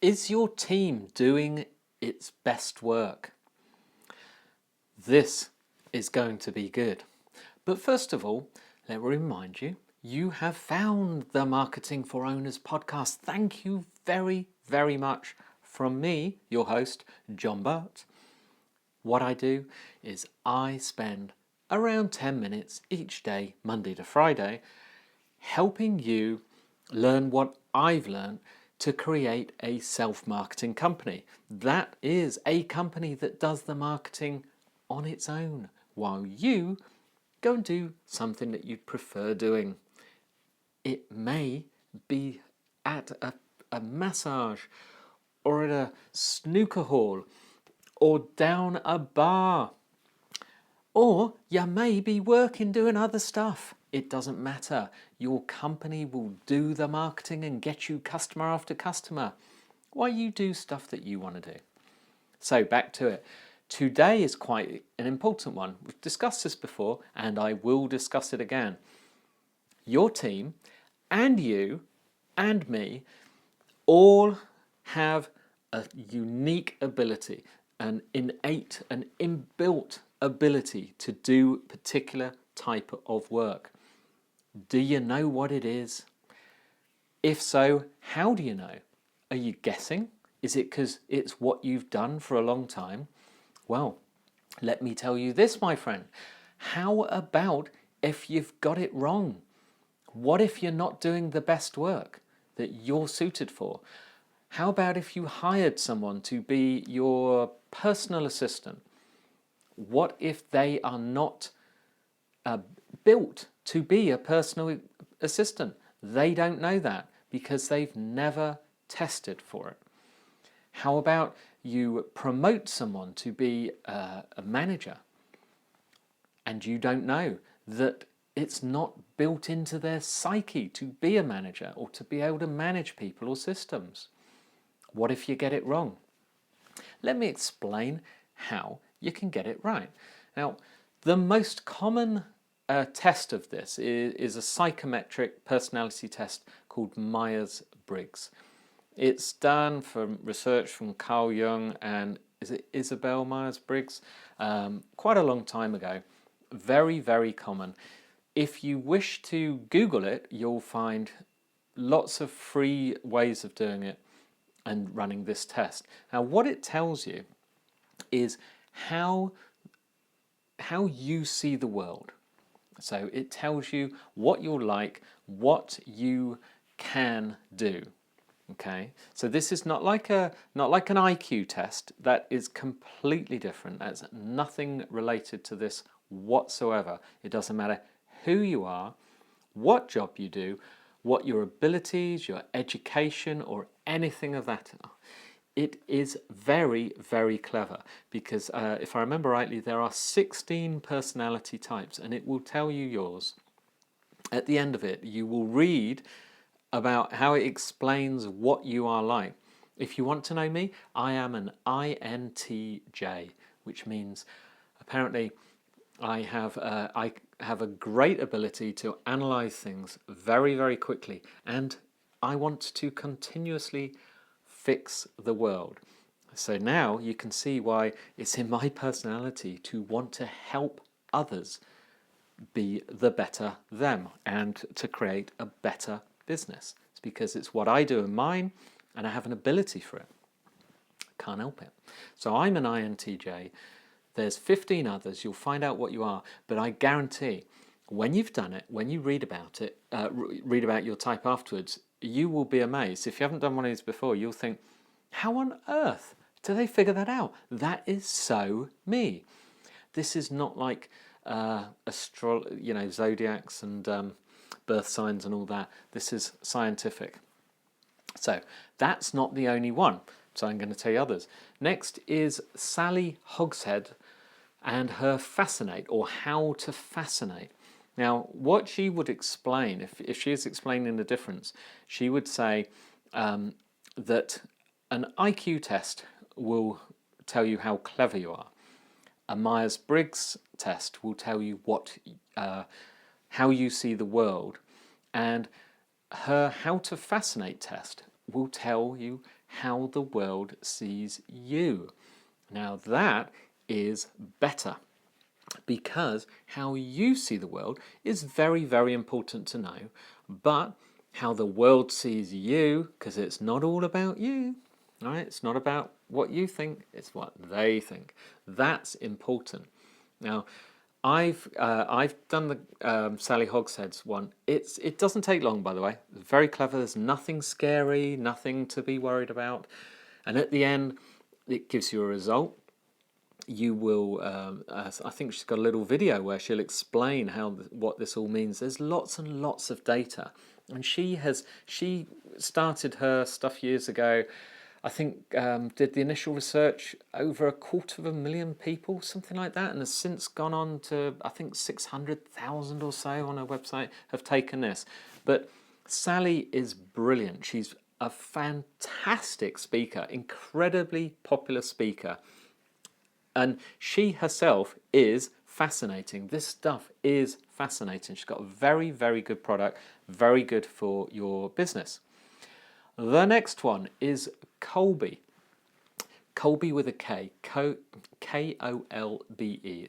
Is your team doing its best work? This is going to be good. But first of all, let me remind you, you have found the Marketing for Owners podcast. Thank you very, very much from me, your host, John Burt. What I do is I spend around 10 minutes each day, Monday to Friday, helping you learn what I've learned to create a self-marketing company. That is a company that does the marketing on its own while you go and do something that you'd prefer doing. It may be at a massage or at a snooker hall or down a bar. Or you may be working doing other stuff. It doesn't matter. Your company will do the marketing and get you customer after customer while you do stuff that you want to do. So back to it. Today is quite an important one. We've discussed this before and I will discuss it again. Your team and you and me all have a unique ability, an innate, an inbuilt ability to do particular type of work. Do you know what it is? If so, how do you know? Are you guessing? Is it because it's what you've done for a long time? Well, let me tell you this, my friend. How about if you've got it wrong? What if you're not doing the best work that you're suited for? How about if you hired someone to be your personal assistant? What if they are not built to be a personal assistant? They don't know that because they've never tested for it. How about you promote someone to be a manager and you don't know that it's not built into their psyche to be a manager or to be able to manage people or systems? What if you get it wrong? Let me explain how you can get it right. Now, the most common test of this is a psychometric personality test called Myers Briggs. It's done from research from Carl Jung and is it Isabel Myers Briggs? Quite a long time ago. Very, very common. If you wish to Google it, you'll find lots of free ways of doing it and running this test. Now, what it tells you is how you see the world. So it tells you what you're like, what you can do. Okay, so this is not like an IQ test. That is completely different. That's nothing related to this whatsoever. It doesn't matter who you are, what job you do, what your abilities, your education, or anything of that are. It is very, very clever because if I remember rightly, there are 16 personality types and it will tell you yours. At the end of it, you will read about how it explains what you are like. If you want to know me, I am an INTJ, which means apparently I have a great ability to analyze things very, very quickly, and I want to continuously fix the world. So now you can see why it's in my personality to want to help others be the better them and to create a better business. It's because it's what I do in mine and I have an ability for it. Can't help it. So I'm an INTJ. There's 15 others. You'll find out what you are, but I guarantee when you've done it, when you read about it, read about your type afterwards, you will be amazed. If you haven't done one of these before, you'll think, how on earth do they figure that out? That is so me. This is not like zodiacs and birth signs and all that. This is scientific. So that's not the only one. So I'm going to tell you others. Next is Sally Hogshead and her fascinate, or how to fascinate. Now, what she would explain, if she is explaining the difference, she would say that an IQ test will tell you how clever you are. A Myers Briggs test will tell you how you see the world, and her how to fascinate test will tell you how the world sees you. Now that is better, because how you see the world is very, very important to know, but how the world sees you, because it's not all about you, right? It's not about what you think, it's what they think. That's important. Now, I've done the Sally Hogshead's one. It doesn't take long, by the way. It's very clever. There's nothing scary, nothing to be worried about, and at the end, it gives you a result. You will, I think she's got a little video where she'll explain what this all means. There's lots and lots of data, and she started her stuff years ago. I think did the initial research over 250,000 people, something like that, and has since gone on to, I think, 600,000 or so on her website have taken this. But Sally is brilliant. She's a fantastic speaker, incredibly popular speaker. And she herself is fascinating. This stuff is fascinating. She's got a very, very good product, very good for your business. The next one is Colby. Colby with a K, Kolbe.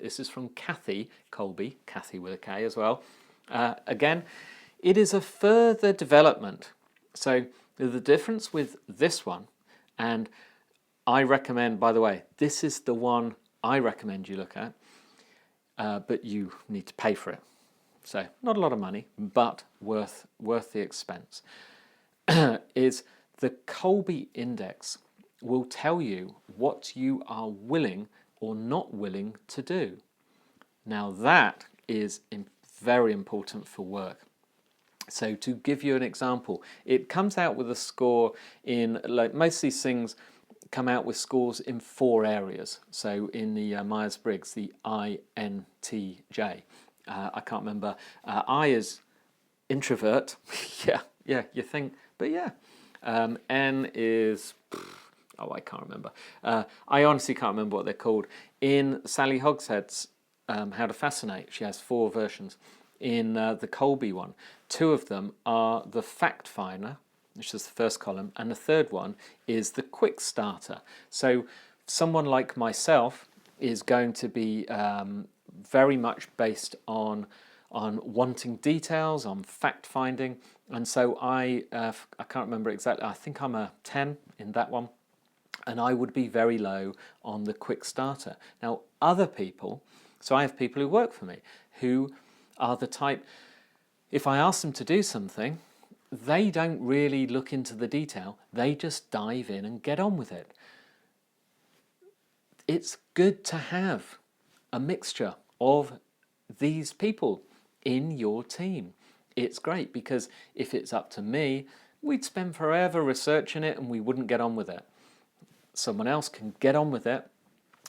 This is from Kathy Colby, Kathy with a K as well. Again, it is a further development. So the difference with this one, and I recommend, by the way, this is the one I recommend you look at, but you need to pay for it. So not a lot of money, but worth the expense. Is the Colby Index will tell you what you are willing or not willing to do. Now that is very important for work. So to give you an example, it comes out with a score in, like most of these things come out with scores in 4 areas. So in the Myers Briggs, the INTJ, I can't remember. I is introvert. yeah, you think, but yeah. N is, I can't remember. I honestly can't remember what they're called. In Sally Hogshead's How to Fascinate, she has 4 versions. In the Colby one, 2 of them are the Fact Finder, which is the first column, and the third one is the Quick Starter. So someone like myself is going to be very much based on wanting details, on fact finding, and so I can't remember exactly. I think I'm a 10 in that one, and I would be very low on the Quick Starter. Now other people, so I have people who work for me who are the type, if I ask them to do something, they don't really look into the detail, they just dive in and get on with it. It's good to have a mixture of these people in your team. It's great, because if it's up to me, we'd spend forever researching it and we wouldn't get on with it. Someone else can get on with it.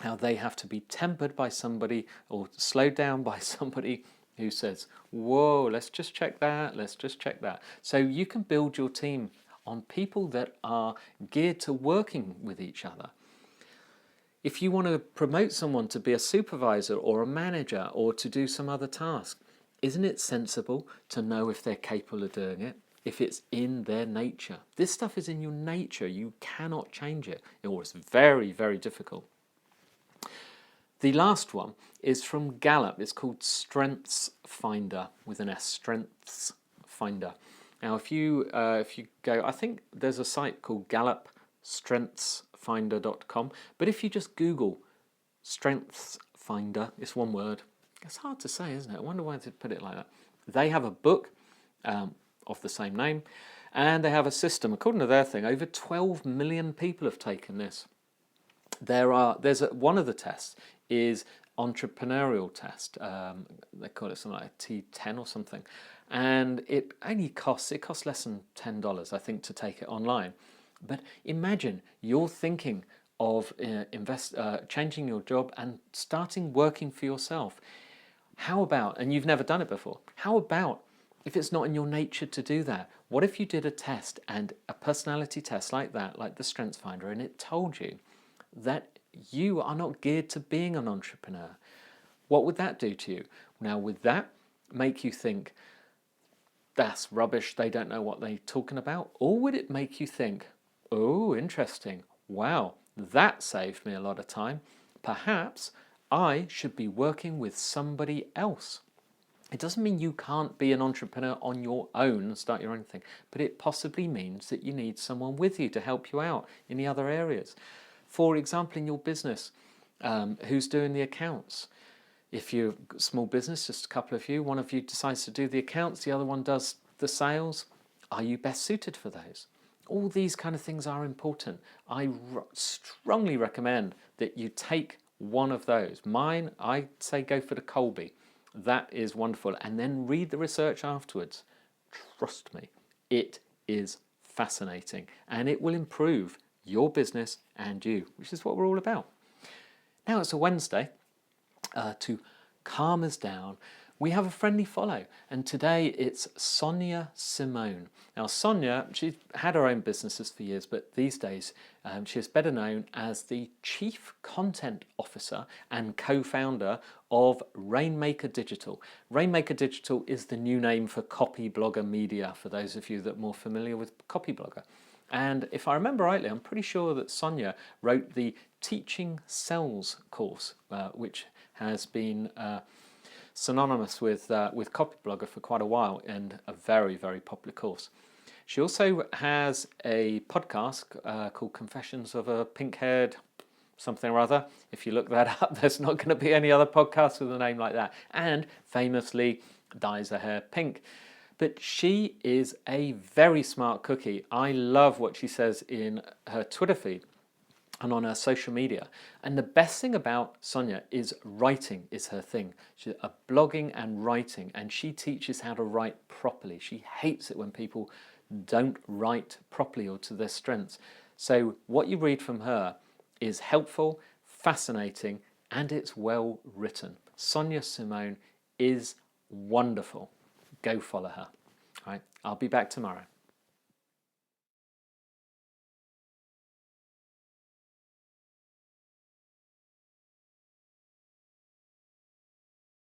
Now they have to be tempered by somebody or slowed down by somebody who says, whoa, let's just check that, let's just check that. So you can build your team on people that are geared to working with each other. If you want to promote someone to be a supervisor or a manager or to do some other task, isn't it sensible to know if they're capable of doing it, if it's in their nature? This stuff is in your nature, you cannot change it, or it's very, very difficult. The last one is from Gallup. It's called Strengths Finder with an S. Strengths Finder. Now, if you go, I think there's a site called GallupStrengthsFinder.com. But if you just Google Strengths Finder, it's one word. It's hard to say, isn't it? I wonder why they put it like that. They have a book of the same name, and they have a system. According to their thing, over 12 million people have taken this. One of the tests is entrepreneurial test. They call it something like T10 or something, and it costs less than $10, I think, to take it online. But imagine you're thinking of changing your job and starting working for yourself. How about, and you've never done it before, how about if it's not in your nature to do that? What if you did a test, and a personality test like that, like the Strengths Finder, and it told you that you are not geared to being an entrepreneur? What would that do to you? Now, would that make you think, that's rubbish, they don't know what they're talking about? Or would it make you think, Oh, interesting. Wow, that saved me a lot of time. Perhaps I should be working with somebody else. It doesn't mean you can't be an entrepreneur on your own and start your own thing, but it possibly means that you need someone with you to help you out in the other areas. For example, in your business, who's doing the accounts? If you're a small business, just a couple of you, one of you decides to do the accounts, the other one does the sales. Are you best suited for those? All these kind of things are important. I strongly recommend that you take one of those. Mine, I say go for the Colby. That is wonderful. And then read the research afterwards. Trust me, it is fascinating and it will improve your business and you, which is what we're all about. Now it's a Wednesday. To calm us down, we have a friendly follow, and today it's Sonia Simone. Now Sonia, she's had her own businesses for years, but these days she is better known as the Chief Content Officer and co-founder of Rainmaker Digital. Rainmaker Digital is the new name for Copy Blogger Media, for those of you that are more familiar with Copy Blogger. And if I remember rightly, I'm pretty sure that Sonia wrote the Teaching Sells course, which has been synonymous with Copyblogger for quite a while and a very, very popular course. She also has a podcast called Confessions of a Pink-Haired something or other. If you look that up, there's not going to be any other podcast with a name like that. And famously dyes her hair pink. But she is a very smart cookie. I love what she says in her Twitter feed and on her social media. And the best thing about Sonia is writing is her thing. She's blogging and writing, and she teaches how to write properly. She hates it when people don't write properly or to their strengths. So what you read from her is helpful, fascinating, and it's well written. Sonia Simone is wonderful. Go follow her. All right, I'll be back tomorrow.